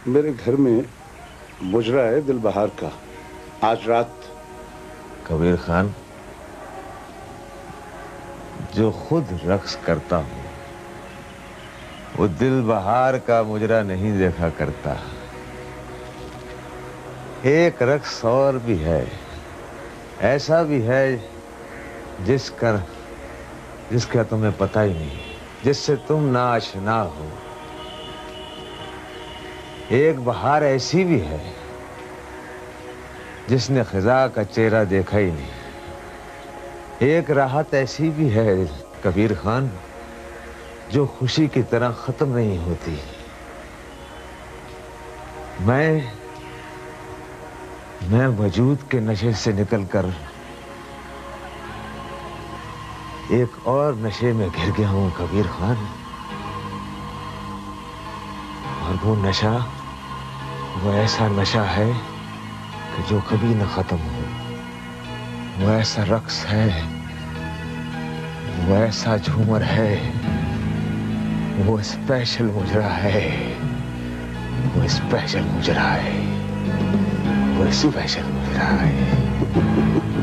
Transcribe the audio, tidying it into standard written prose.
मेरे घर में मुजरा है दिलबहार का। आज रात कबीर खान, जो खुद रक्स करता हूँ वो दिलबहार का मुजरा नहीं देखा करता। एक रक्स और भी है, ऐसा भी है जिसका तुम्हें पता ही नहीं, जिससे तुम ना आशना हो। एक बहार ऐसी भी है जिसने खिजा का चेहरा देखा ही नहीं। एक राहत ऐसी भी है कबीर खान जो खुशी की तरह खत्म नहीं होती। मैं वजूद के नशे से निकलकर एक और नशे में घिर गया हूं कबीर खान। और वो नशा, वो ऐसा नशा है कि जो कभी न खत्म हो। वो ऐसा रक्स है, वो ऐसा झूमर है, वो स्पेशल मुजरा है, वो स्पेशल मुजरा है, वो स्पेशल मुजरा है।